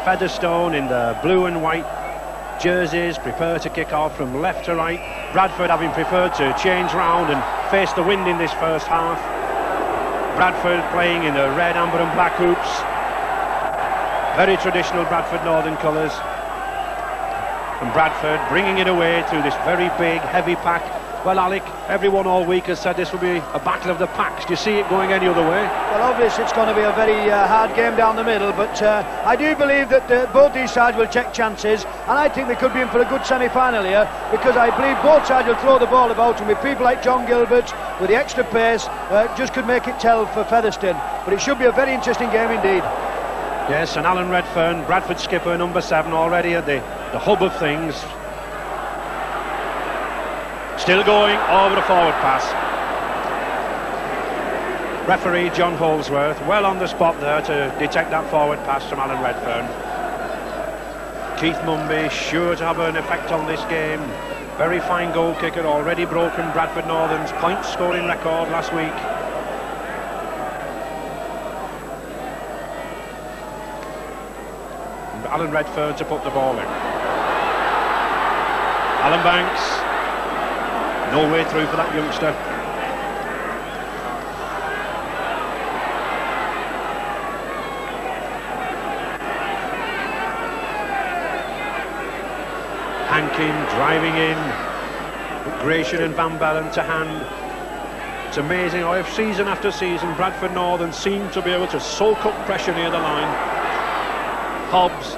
Featherstone in the blue and white jerseys prepare to kick off from left to right. Bradford having preferred to change round and face the wind in this first half. Bradford playing in the red, amber and black hoops. Very traditional Bradford Northern colours. And Bradford bringing it away through this very big, heavy pack. Well, Alec, everyone all week has said this will be a battle of the packs. Do you see it going any other way? Well, obviously it's going to be a very hard game down the middle, but I do believe that both these sides will take chances, and I think they could be in for a good semi-final here, because I believe both sides will throw the ball about, and with people like John Gilbert, with the extra pace, just could make it tell for Featherstone. But it should be a very interesting game indeed. Yes, and Alan Redfern, Bradford skipper, number 7, already at the hub of things. Still going over the forward pass. Referee John Holsworth well on the spot there to detect that forward pass from Alan Redfern. Keith Mumby sure to have an effect on this game. Very fine goal kicker, already broken Bradford Northern's point scoring record last week. And Alan Redfern to put the ball in. Alan Banks. No way through for that youngster. Hankin driving in, with Gratian and Van Bellen to hand. It's amazing how season after season Bradford Northern seem to be able to soak up pressure near the line. Hobbs,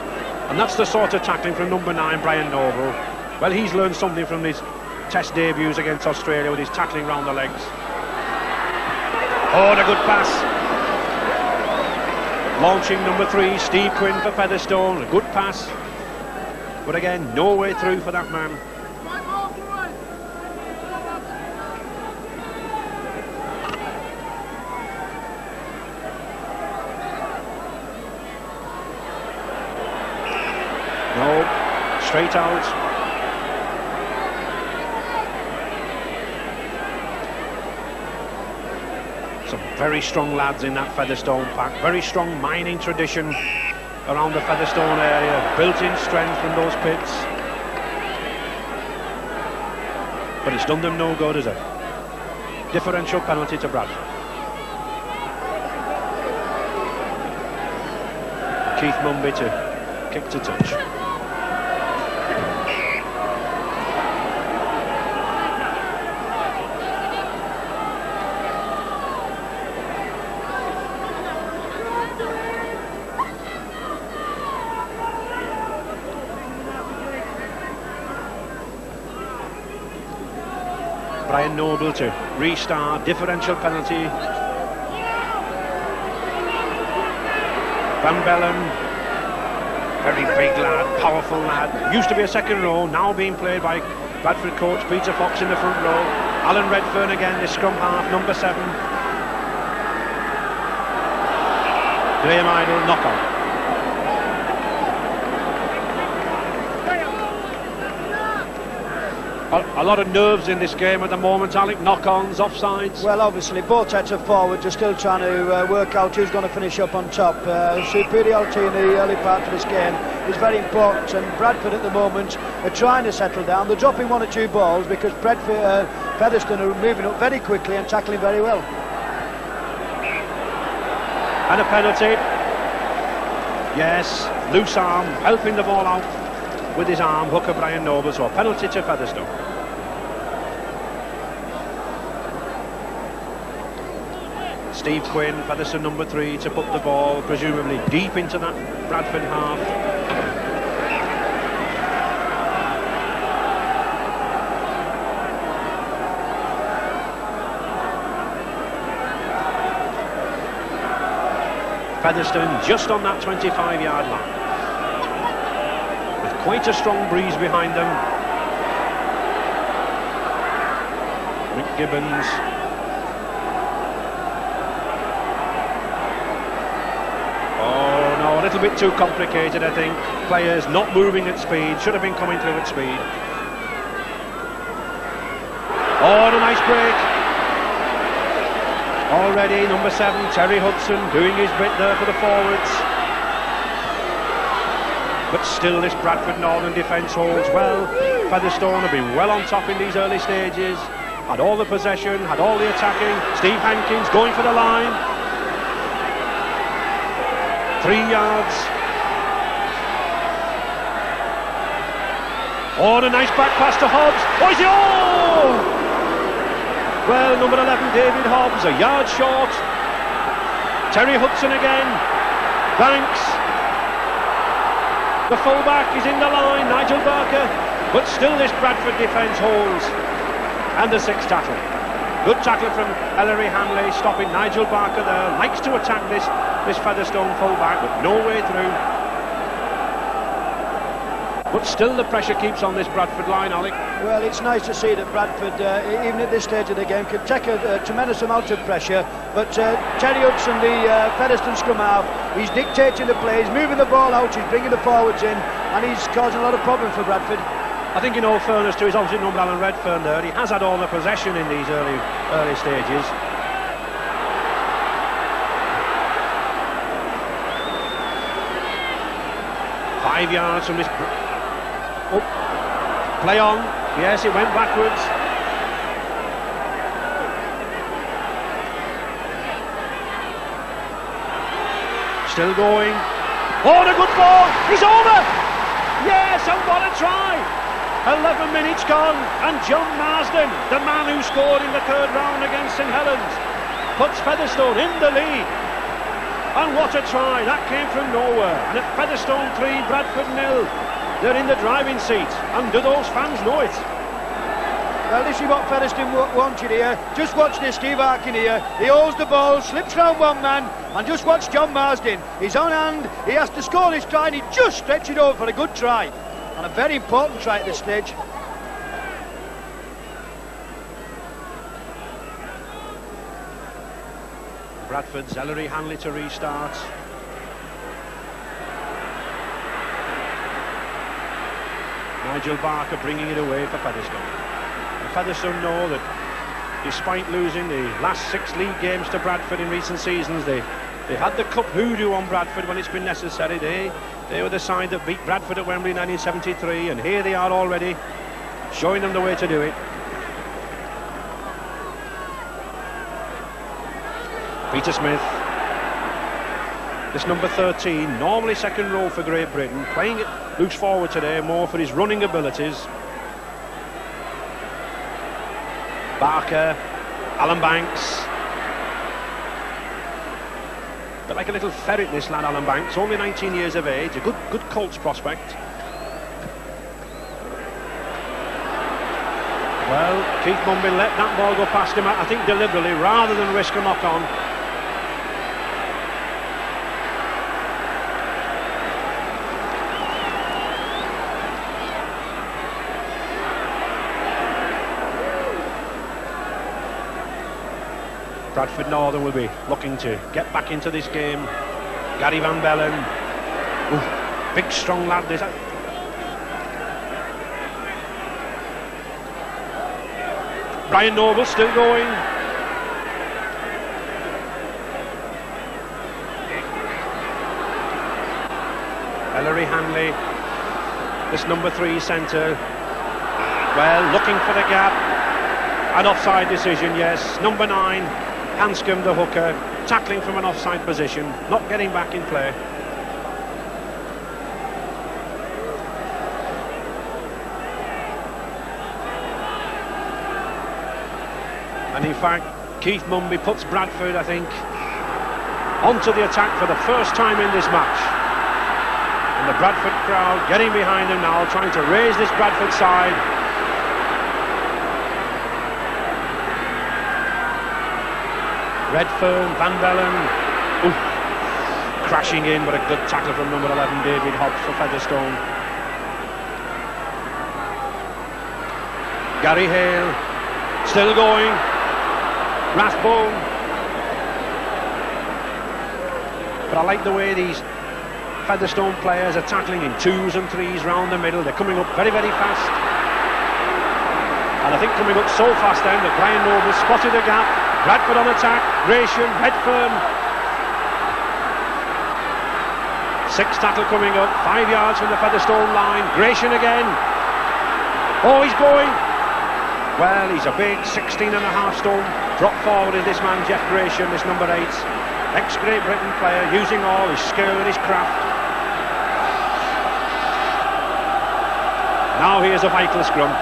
and that's the sort of tackling from number 9, Brian Noble. Well, he's learned something from his Test debuts against Australia with his tackling round the legs. Oh, and a good pass. Launching number 3, Steve Quinn for Featherstone. A good pass. But again, no way through for that man. No, straight out. Some very strong lads in that Featherstone pack. Very strong mining tradition around the Featherstone area. Built-in strength from those pits. But it's done them no good, is it? Differential penalty to Bradford. Keith Mumby to kick to touch. Brian Noble to restart, differential penalty. Van Bellen, very big lad, powerful lad. Used to be a second row, now being played by Bradford coach Peter Fox in the front row. Alan Redfern again, the scrum half, number 7. Graham Idle, knock on. A lot of nerves in this game at the moment, Alec. Knock-ons, offsides. Well, obviously, both sets of forwards are still trying to work out who's going to finish up on top. Superiority in the early part of this game is very important, and Bradford at the moment are trying to settle down. They're dropping 1 or 2 balls because Featherstone are moving up very quickly and tackling very well. And a penalty. Yes, loose arm, helping the ball out with his arm, hooker Brian Noble, so a penalty to Featherstone. Steve Quinn, Featherstone number 3, to put the ball presumably deep into that Bradford half. Featherstone just on that 25-yard line. Quite a strong breeze behind them. Rick Gibbons. Oh no, a little bit too complicated, I think. Players not moving at speed, should have been coming through at speed. Oh, and a nice break. Already number 7, Terry Hudson, doing his bit there for the forwards. But still this Bradford Northern defence holds well. Featherstone have been well on top in these early stages. Had all the possession, had all the attacking. Steve Hankins going for the line. 3 yards. Oh, and a nice back pass to Hobbs. Oh, is he? Oh! Well, number 11, David Hobbs, a yard short. Terry Hudson again. Banks. The fullback is in the line, Nigel Barker. But still this Bradford defence holds. And the 6th tackle. Good tackle from Ellery Hanley, stopping Nigel Barker there. Likes to attack this Featherstone fullback, but no way through. But still the pressure keeps on this Bradford line, Alec. Well, it's nice to see that Bradford, even at this stage of the game, can take a tremendous amount of pressure. But Terry Hudson, the Featherstone scrum half, he's dictating the plays, moving the ball out, he's bringing the forwards in, and he's causing a lot of problems for Bradford. I think in all fairness to his opposite number, Alan Redfern there, he has had all the possession in these early stages. Five yards from this... Oh, play on. Yes, it went backwards. Still going. Oh, and a good ball. He's over. Yes, and what a try. 11 minutes gone, and John Marsden, the man who scored in the 3rd round against St Helens, puts Featherstone in the lead. And what a try, that came from nowhere. And at Featherstone 3, Bradford 0. They're in the driving seat, and do those fans know it? Well, this is what Featherstone wanted here. Just watch this, Steve Harkin here. He holds the ball, slips round one man, and just watch John Marsden. He's on hand, he has to score this try, and he just stretched it over for a good try. And a very important try at this stage. Bradford's Ellery Hanley to restart. Nigel Barker bringing it away for Featherstone. And Featherstone know that despite losing the last 6 league games to Bradford in recent seasons, they had the cup hoodoo on Bradford when it's been necessary. They were the side that beat Bradford at Wembley in 1973, and here they are already showing them the way to do it. Peter Smith, this number 13, normally 2nd row for Great Britain, playing it loose forward today more for his running abilities. Barker, Alan Banks. But like a little ferret, this lad Alan Banks, only 19 years of age, a good Colts prospect. Well, Keith Mumby let that ball go past him, I think deliberately, rather than risk a knock-on. Bradford Northern will be looking to get back into this game. Gary Van Bellen. Ooh, big strong lad this. Brian Noble still going. Ellery Hanley, this number 3 centre. Well, looking for the gap. An offside decision, yes. Number 9, Hanscom, the hooker, tackling from an offside position, not getting back in play. And in fact, Keith Mumby puts Bradford, I think, onto the attack for the first time in this match. And the Bradford crowd getting behind him now, trying to raise this Bradford side. Redfern, Van Bellen, crashing in, but a good tackle from number 11, David Hobbs for Featherstone. Gary Hale, still going. Rathbone. But I like the way these Featherstone players are tackling in 2s and 3s round the middle. They're coming up very, very fast. And I think coming up so fast then that Brian Noble spotted the gap. Bradford on attack, Gratian, Redfern. Sixth tackle coming up, 5 yards from the Featherstone line. Gratian again. Oh, he's going. Well, he's a big 16.5 stone. Drop forward is this man, Jeff Gratian, this number 8. Ex-Great Britain player, using all his skill and his craft. Now here's a vital scrum.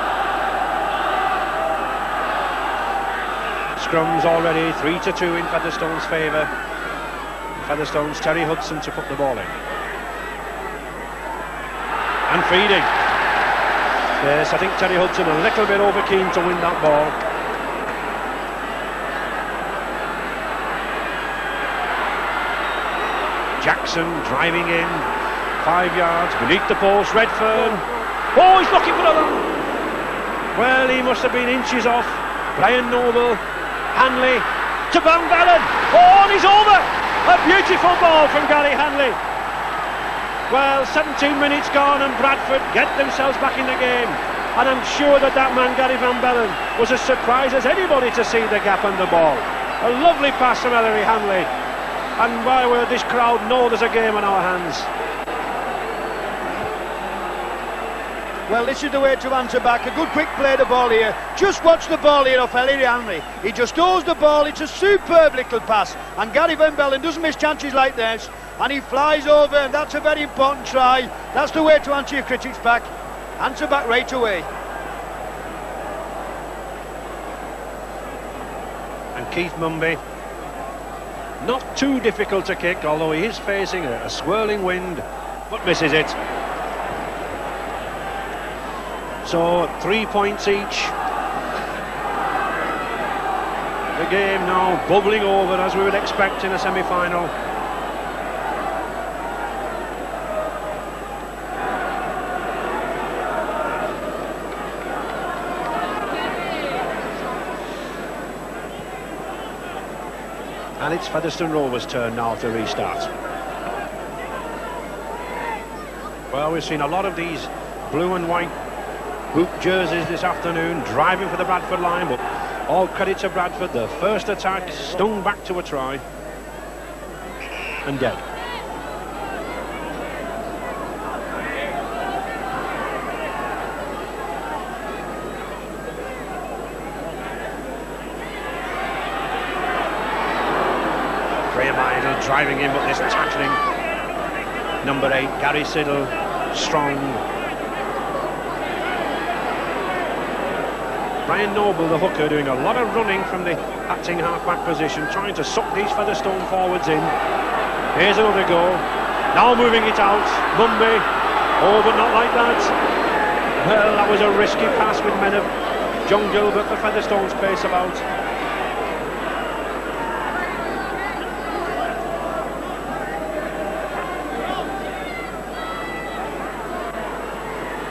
Scrum's already 3-2 in Featherstone's favour. Featherstone's Terry Hudson to put the ball in. And feeding. Yes, I think Terry Hudson a little bit over keen to win that ball. Jackson driving in, 5 yards, beneath the post, Redfern. Oh, he's looking for the long. Well, he must have been inches off. Brian Noble, Hanley, to Van Bellen. Oh, and he's over. A beautiful ball from Gary Hanley. Well, 17 minutes gone and Bradford get themselves back in the game. And I'm sure that man, Gary Van Bellen, was as surprised as anybody to see the gap on the ball. A lovely pass from Ellery Hanley. And why will this crowd know there's a game on our hands? Well, this is the way to answer back. A good quick play the ball here. Just watch the ball here off Ellery Hanley. He just owes the ball. It's a superb little pass. And Gary Van Bellen doesn't miss chances like this. And he flies over, and that's a very important try. That's the way to answer your critics back. Answer back right away. And Keith Mumby, not too difficult to kick, although he is facing a swirling wind, but misses it. So 3 points each. The game now bubbling over as we would expect in a semi-final. And it's Featherstone Rovers' turn now to restart. Well, we've seen a lot of these blue and white boot jerseys this afternoon, driving for the Bradford line, but all credit to Bradford. The first attack stung back to a try and dead. Graham Idle driving in, but this tackling. Number 8, Gary Siddle, strong. Brian Noble, the hooker, doing a lot of running from the acting half-back position, trying to suck these Featherstone forwards in. Here's another go. Now moving it out. Mumby. Oh, but not like that. Well, that was a risky pass with men of John Gilbert for Featherstone's pace about.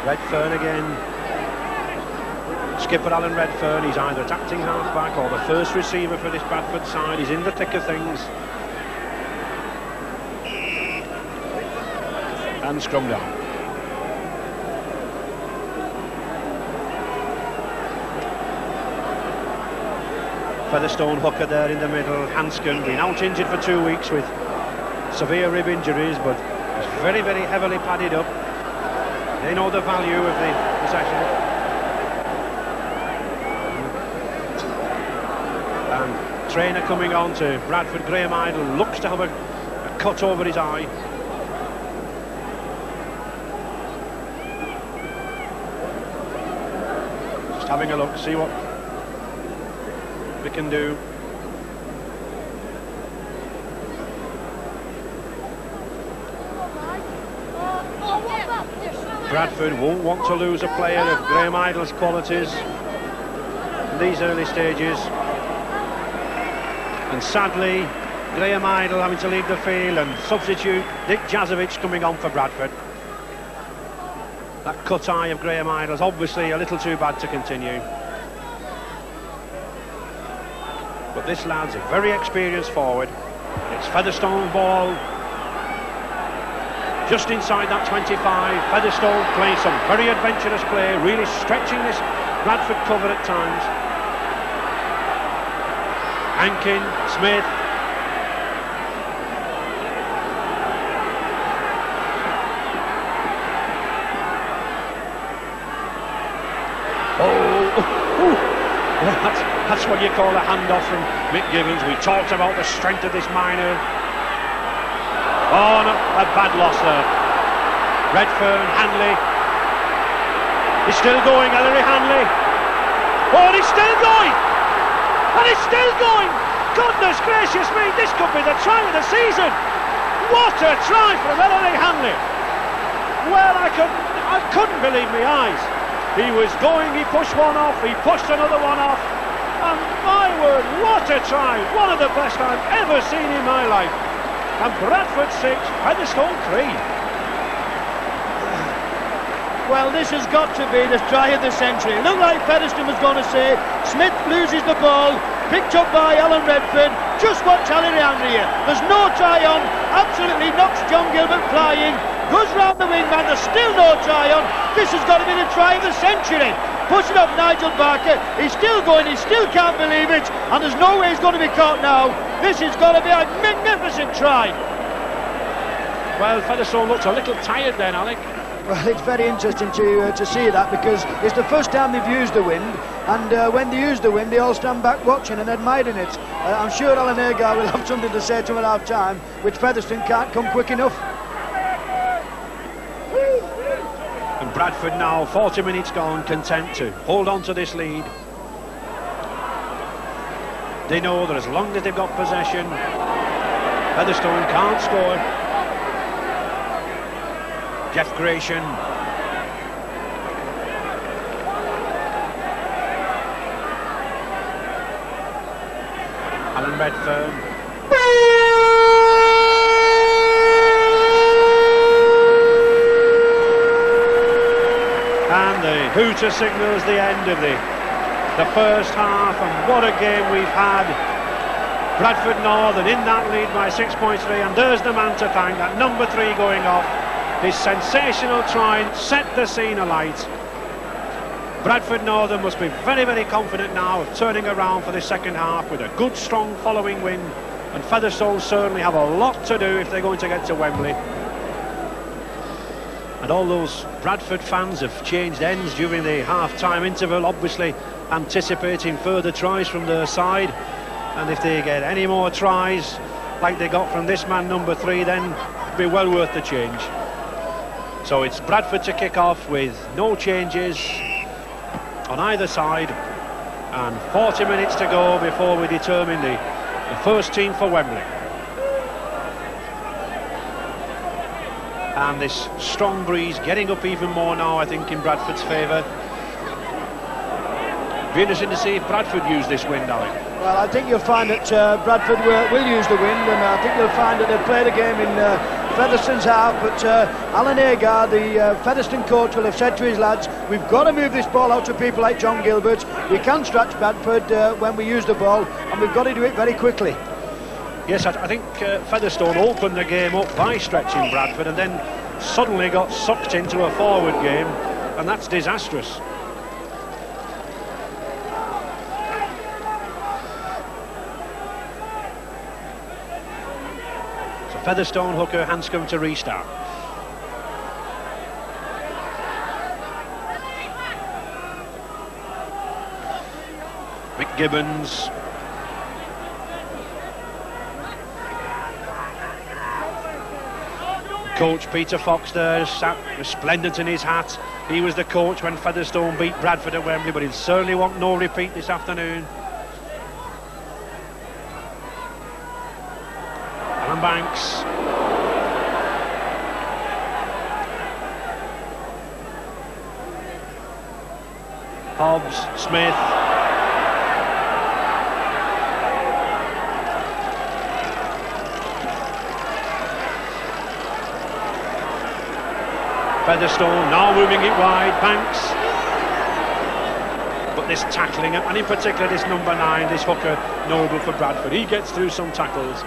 Redfern again. Skipper Alan Redfern, he's either acting half-back or the first receiver for this Bradford side. He's in the thick of things. And scrum down. Featherstone hooker there in the middle. Hanscom, been out injured for 2 weeks with severe rib injuries, but he's very, very heavily padded up. They know the value of the possession. And trainer coming on to Bradford, Graham Idle, looks to have a cut over his eye. Just having a look, see what we can do. Bradford won't want to lose a player of Graham Idle's qualities in these early stages. And sadly, Graham Idle having to leave the field, and substitute Dick Jazovic coming on for Bradford. That cut eye of Graham Idle is obviously a little too bad to continue. But this lad's a very experienced forward. It's Featherstone ball. Just inside that 25, Featherstone playing some very adventurous play, really stretching this Bradford cover at times. Hankin, Smith. Well, that's what you call a handoff from Mick Gibbons. We talked about the strength of this minor. Oh, no, a bad loss there. Redfern, Hanley. He's still going, Ellery Hanley. Oh, and he's still going! And he's still going! Goodness gracious me, this could be the try of the season! What a try from Ellery Hanley! Well, I couldn't believe my eyes. He was going, he pushed one off, he pushed another one off. And my word, what a try! One of the best I've ever seen in my life. And Bradford 6, Featherstone 3. Well, this has got to be the try of the century. It looked like Featherstone was going to say, Smith loses the ball, picked up by Alan Redfern. Just watch Ellery Hanley here. There's no try on, absolutely knocks John Gilbert flying, goes round the wingman, there's still no try on. This has got to be the try of the century. Pushing up Nigel Barker, he's still going, he still can't believe it, and there's no way he's going to be caught now. This has got to be a magnificent try. Well, Featherstone looked a little tired then, Alec. Well, it's very interesting to see that, because it's the first time they've used the wind, and when they use the wind, they all stand back watching and admiring it. I'm sure Alan Agar will have something to say to him at half time, which Featherstone can't come quick enough. And Bradford now, 40 minutes gone, content to hold on to this lead. They know that as long as they've got possession, Featherstone can't score. Jeff Gratian. Alan Redfern. And the hooter signals the end of the first half, and what a game we've had. Bradford Northern in that lead by 6.3, and there's the man to thank, that number 3 going off. His sensational try set the scene alight. Bradford Northern must be very, very confident now of turning around for the second half with a good, strong following win. And Featherstone certainly have a lot to do if they're going to get to Wembley. And all those Bradford fans have changed ends during the half-time interval, obviously anticipating further tries from their side. And if they get any more tries like they got from this man, number 3, then it'll be well worth the change. So it's Bradford to kick off with no changes on either side, and 40 minutes to go before we determine the first team for Wembley. And this strong breeze getting up even more now, I think, in Bradford's favour. Be interesting to see if Bradford use this wind, Alec. Well, I think you'll find that Bradford will use the wind, and I think you'll find that they'll play the game in Featherstone's half, but Alan Agar, the Featherstone coach, will have said to his lads, we've got to move this ball out to people like John Gilbert. We can stretch Bradford when we use the ball, and we've got to do it very quickly. Yes, I think Featherstone opened the game up by stretching Bradford, and then suddenly got sucked into a forward game, and that's disastrous. Featherstone, Hooker, Hanscom to restart. Mick Gibbons. Coach Peter Fox there, sat resplendent in his hat. He was the coach when Featherstone beat Bradford at Wembley, but he'll certainly want no repeat this afternoon. Banks. Hobbs, Smith. Featherstone now moving it wide, Banks. But this tackling, and in particular this number 9, this hooker, Noble for Bradford, he gets through some tackles.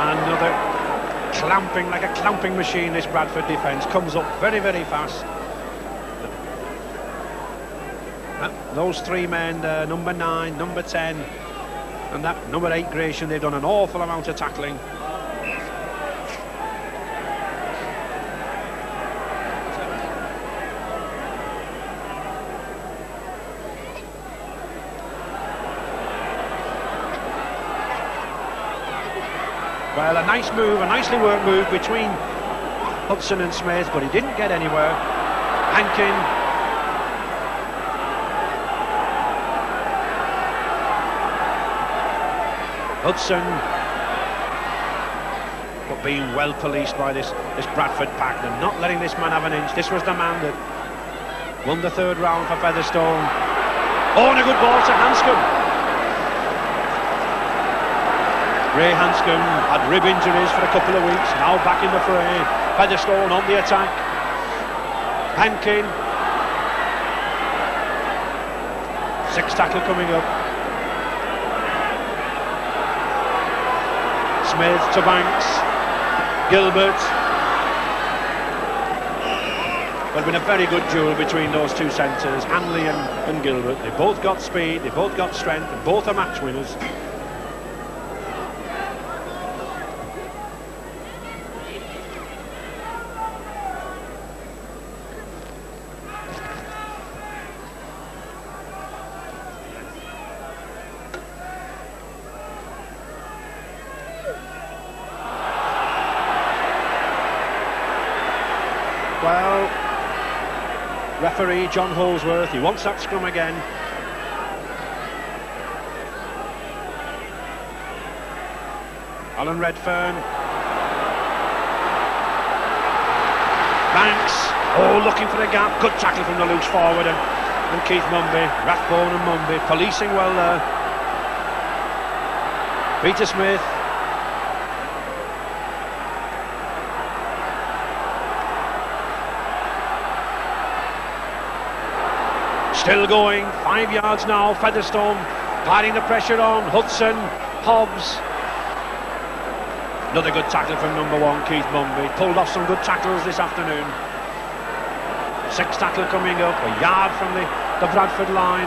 Another clamping, like a clamping machine, this Bradford defence comes up very, very fast. Those 3 men, number 9, number 10, and that number 8, Gratian, they've done an awful amount of tackling. Well, a nice move, a nicely worked move between Hudson and Smith, but he didn't get anywhere. Hankin. Hudson. But being well policed by this Bradford pack, and not letting this man have an inch. This was the man that won the third round for Featherstone. Oh, and a good ball to Hanscom. Ray Hanscom had rib injuries for a couple of weeks, now back in the fray. Featherstone on the attack. Hankin. Six tackle coming up. Smith to Banks. Gilbert. Well, been a very good duel between those two centres, Hanley and Gilbert. They both got speed, they both got strength, and both are match winners. Well, referee John Holsworth, he wants that scrum again. Alan Redfern. Banks, oh, looking for the gap. Good tackle from the loose forward and Keith Mumby. Rathbone and Mumby policing well there. Peter Smith. Still going, 5 yards now, Featherstone piling the pressure on. Hudson, Hobbs. Another good tackle from number one, Keith Mumby. Pulled off some good tackles this afternoon. Six tackle coming up, a yard from the Bradford line.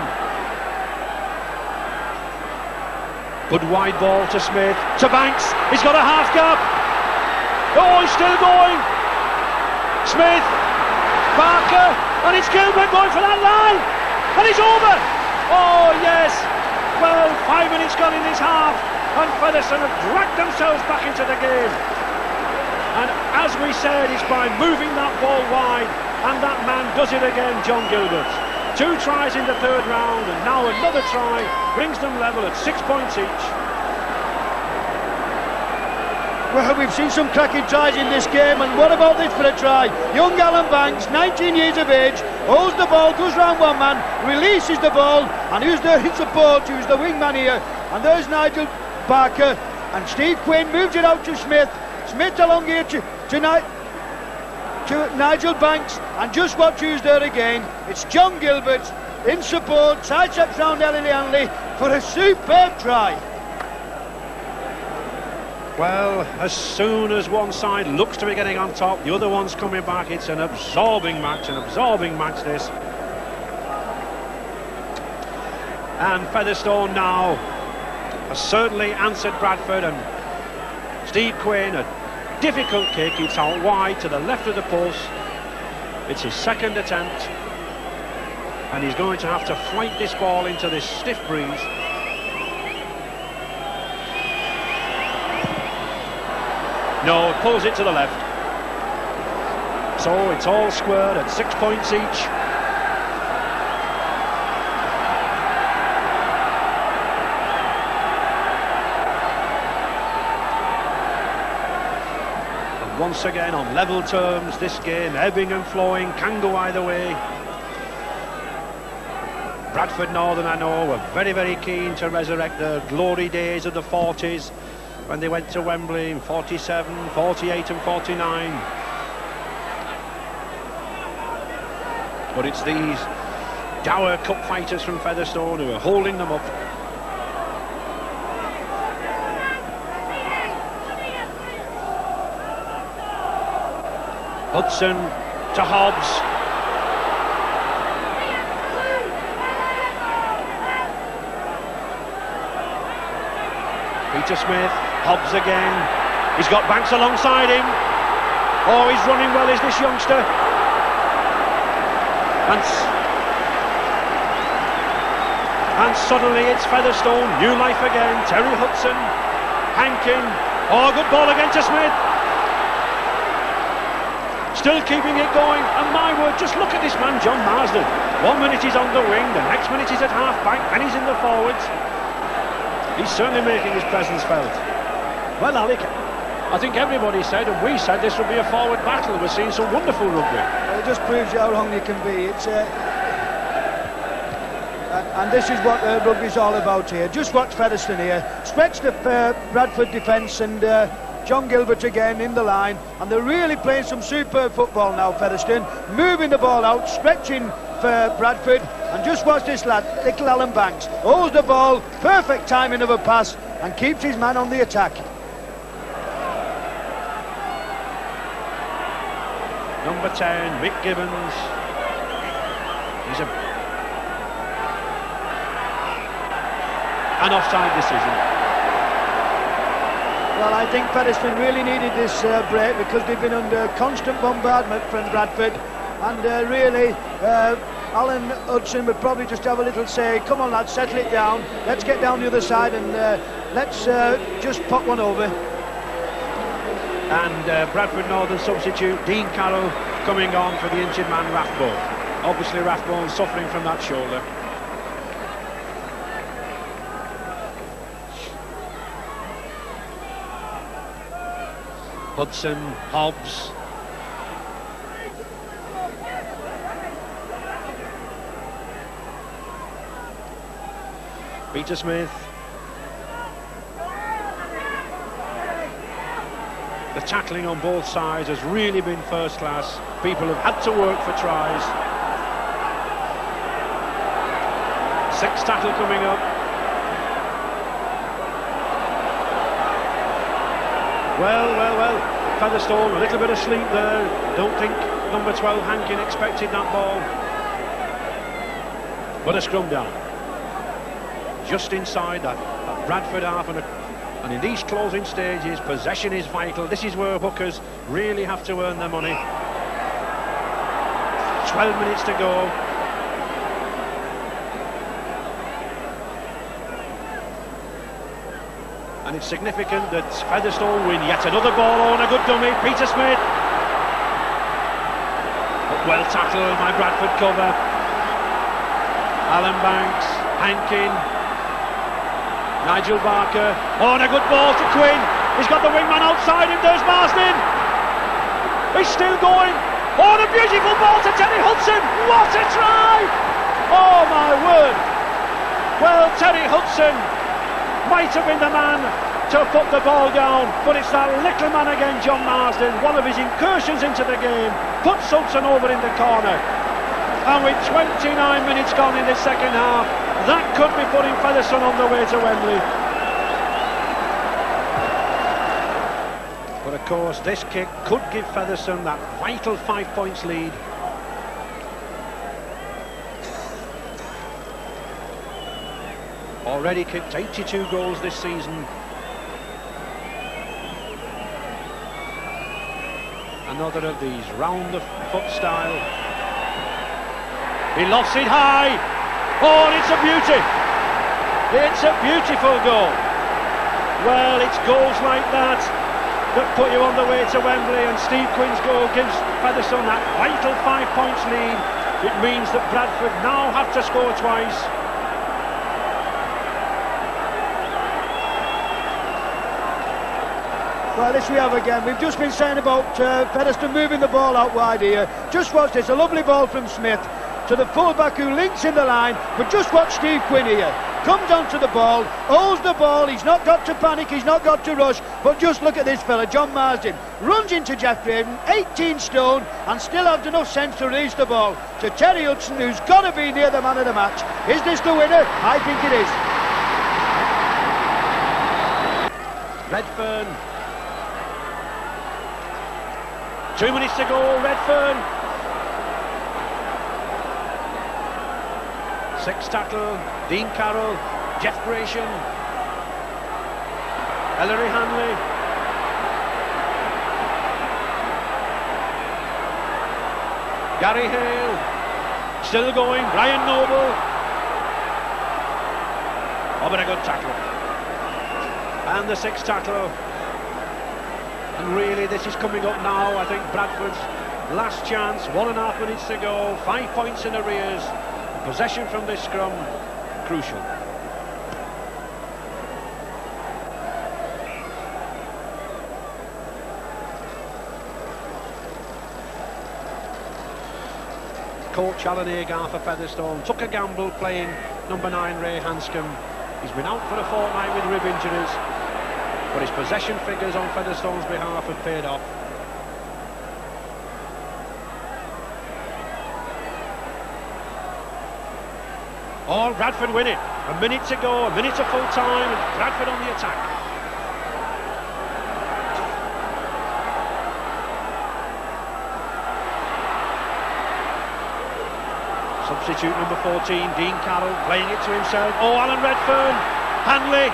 Good wide ball to Smith, to Banks. He's got a half gap. Oh, he's still going. Smith, Barker, and it's Gilbert going for that line. And it's over! Oh, yes! Well, 5 minutes gone in this half, and Featherstone have dragged themselves back into the game. And as we said, it's by moving that ball wide, and that man does it again, John Gilbert. 2 tries in the third round, and now another try brings them level at 6 points each. Well, we've seen some cracking tries in this game, and what about this for a try? Young Alan Banks, 19 years of age, holds the ball, goes round one man, releases the ball, and who's there in support? Who's the wingman here? And there's Nigel Barker, and Steve Quinn moves it out to Smith. Smith along here to Nigel Banks, and just watch who's there again. It's John Gilbert in support, sidesteps round Ellie Hanley for a superb try. Well, as soon as one side looks to be getting on top, the other one's coming back. It's an absorbing match this. And Featherstone now has certainly answered Bradford, and Steve Quinn, a difficult kick, it's out wide to the left of the post. It's his second attempt, and he's going to have to flight this ball into this stiff breeze. No, pulls it to the left. So it's all squared at 6 points each. And once again on level terms, this game ebbing and flowing, can go either way. Bradford Northern, I know, were very, very keen to resurrect the glory days of the 40s. When they went to Wembley in 47, 48 and 49. But it's these dour cup fighters from Featherstone who are holding them up. Hudson to Hobbs. Peter Smith, Hobbs again. He's got Banks alongside him. Oh, he's running well, is this youngster. And suddenly it's Featherstone, new life again. Terry Hudson, Hankin, Oh, good ball again to Smith. Still keeping it going, and my word, just look at this man, John Marsden. 1 minute he's on the wing, the next minute he's at half-back, then he's in the forwards. He's certainly making his presence felt. Well, Alec, I think everybody said, and we said, this would be a forward battle. We're seeing some wonderful rugby. Well, it just proves you how wrong you can be. It's and this is what rugby's all about here. Just watch Featherstone here. Stretch the Bradford defence, and John Gilbert again in the line, and they're really playing some superb football now, Featherstone, moving the ball out, stretching for Bradford, and just watch this lad, little Alan Banks, holds the ball, perfect timing of a pass, and keeps his man on the attack. Number 10, Mick Gibbons. He's an offside decision. Well, I think Featherstone really needed this break because they've been under constant bombardment from Bradford, and really Alan Hudson would probably just have a little say, come on lads, settle it down, let's get down the other side, and let's just pop one over. And Bradford Northern substitute Dean Carroll coming on for the injured man Rathbone. Obviously Rathbone suffering from that shoulder. Hudson, Hobbs. Peter Smith. The tackling on both sides has really been first class. People have had to work for tries. Sixth tackle coming up. Well. Featherstone, a little bit of sleep there. Don't think number 12 Hankin expected that ball. But a scrum down. Just inside that Bradford half, and in these closing stages, possession is vital. This is where hookers really have to earn their money. 12 minutes to go. And it's significant that Featherstone win yet another ball on a good dummy. Peter Smith. But well tackled by Bradford cover. Alan Banks, Hankin, Nigel Barker. Oh, and a good ball to Quinn. He's got the wingman outside him. There's Marsden. He's still going. Oh, and a beautiful ball to Terry Hudson. What a try! Oh my word. Well, Terry Hudson might have been the man to put the ball down, but it's that little man again, John Marsden. One of his incursions into the game puts Hudson over in the corner, and with 29 minutes gone in the second half, that could be putting Featherstone on the way to Wembley. But of course this kick could give Featherstone that vital 5 points lead. Already kicked 82 goals this season. Another of these round the foot style. He lofts it high. Oh, and it's a beauty. It's a beautiful goal. Well, it's goals like that put you on the way to Wembley, and Steve Quinn's goal gives Featherstone that vital 5 points lead. It means that Bradford now have to score twice. Well, this we have again. We've just been saying about Featherstone moving the ball out wide here. Just watch this, a lovely ball from Smith to the fullback who links in the line, but just watch Steve Quinn here. Comes onto the ball, holds the ball, he's not got to panic, he's not got to rush, but just look at this fella, John Marsden, runs into Jeff Craven, 18 stone, and still has enough sense to release the ball to Terry Hudson, who's got to be near the man of the match. Is this the winner? I think it is. Redfern. 2 minutes to go, Redfern. Sixth tackle, Dean Carroll, Jeff Gratian, Ellery Hanley. Gary Hale, still going, Brian Noble. Oh, but a good tackle. And the sixth tackle, And really, this is coming up now. I think Bradford's last chance, 1.5 minutes to go, 5 points in arrears. Possession from this scrum, crucial. Coach Alan Agar for Featherstone took a gamble playing number 9 Ray Hanscom. He's been out for a fortnight with rib injuries, but his possession figures on Featherstone's behalf have paid off. Oh, Bradford win it. A minute to go, a minute to full time, and Bradford on the attack. Substitute number 14, Dean Carroll, playing it to himself. Oh, Alan Redfern, Hanley.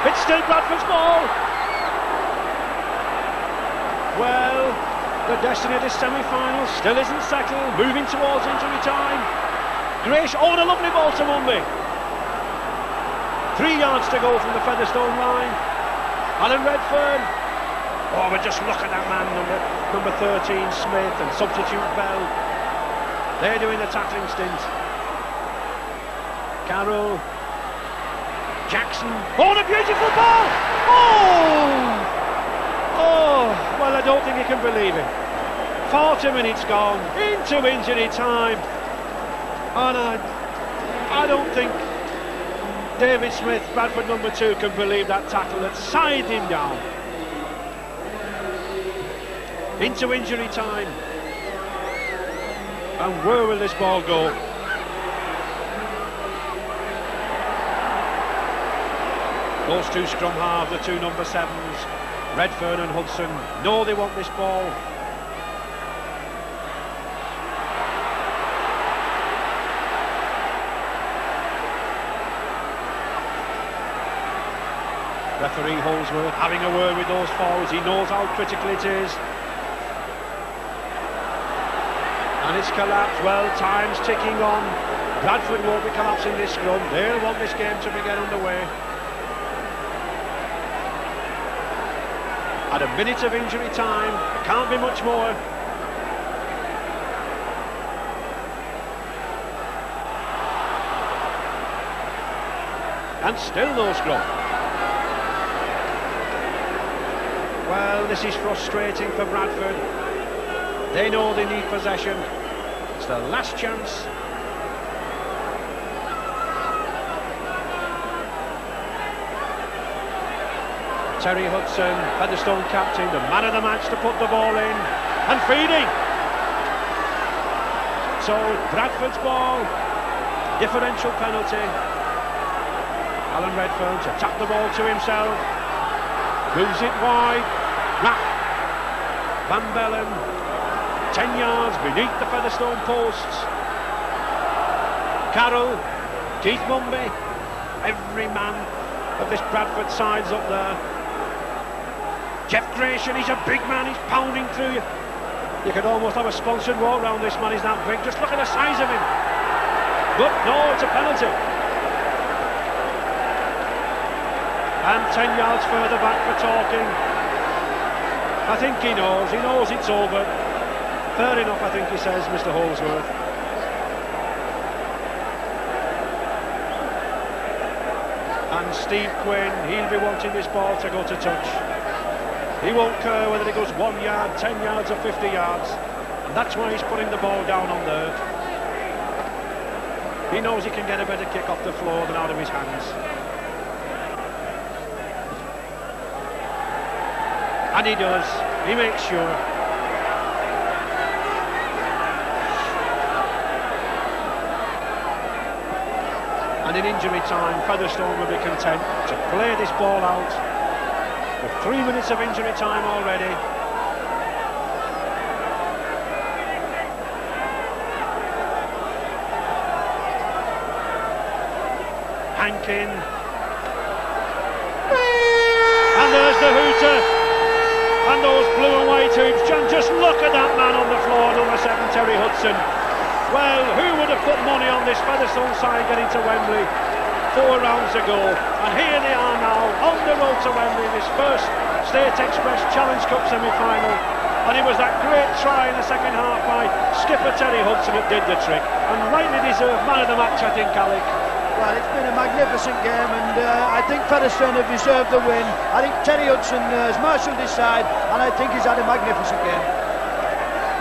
It's still Bradford's ball. Well, the destiny of this semi-final still isn't settled. Moving towards injury time. Grace, oh, and a lovely ball to Wembley. 3 yards to go from the Featherstone line. Alan Redfern. Oh, but just look at that man, number 13, Smith, and substitute Bell. They're doing the tackling stint. Carroll. Jackson. Oh, and a beautiful ball! Oh! Oh, well, I don't think you can believe it. 40 minutes gone, into injury time. And I don't think David Smith, Bradford number 2, can believe that tackle that sided him down. Into injury time. And where will this ball go? Those two scrum halves, the two number 7s, Redfern and Hudson, know they want this ball. Referee Holsworth having a word with those forwards. He knows how critical it is. And it's collapsed. Well, time's ticking on. Bradford won't be collapsing this scrum. They'll want this game to get underway. At a minute of injury time, there can't be much more. And still no scrum. Well, this is frustrating for Bradford. They know they need possession. It's their last chance. Terry Hudson, Featherstone captain, the man of the match to put the ball in. And feeding. So, Bradford's ball. Differential penalty. Alan Redfern to tap the ball to himself. Moves it wide. Rapp. Van Bellen. 10 yards beneath the Featherstone posts. Carroll. Keith Mumby. Every man of this Bradford side's up there. Jeff Gratian, he's a big man, he's pounding through you. You could almost have a sponsored walk around this man, he's that big. Just look at the size of him. But no, it's a penalty. And 10 yards further back for talking. I think he knows it's over. Fair enough, I think he says, Mr. Holsworth. And Steve Quinn, he'll be wanting this ball to go to touch. He won't care whether it goes 1 yard, 10 yards or 50 yards. And that's why he's putting the ball down on there. He knows he can get a better kick off the floor than out of his hands. And he does. He makes sure. And in injury time, Featherstone will be content to play this ball out. With 3 minutes of injury time already. Hankin. And there's the hooter. And those blue and white hoops. Just look at that man on the floor, number 7, Terry Hudson. Well, who would have put money on this Featherstone side getting to Wembley? 4 rounds ago, and here they are now on the road to Wembley, this first State Express Challenge Cup semi-final, and it was that great try in the second half by skipper Terry Hudson that did the trick, and rightly deserved man of the match, I think, Alec. Well, it's been a magnificent game, and I think Featherstone have deserved the win. I think Terry Hudson has marshalled his side, and I think he's had a magnificent game.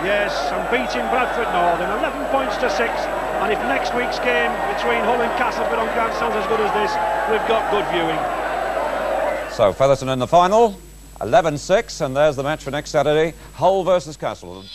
Yes, and beating Bradford Northern 11 points to 6. And if next week's game between Hull and Castleford-on-Grant sounds as good as this, we've got good viewing. So Featherstone in the final, 11-6, and there's the match for next Saturday, Hull versus Castleford.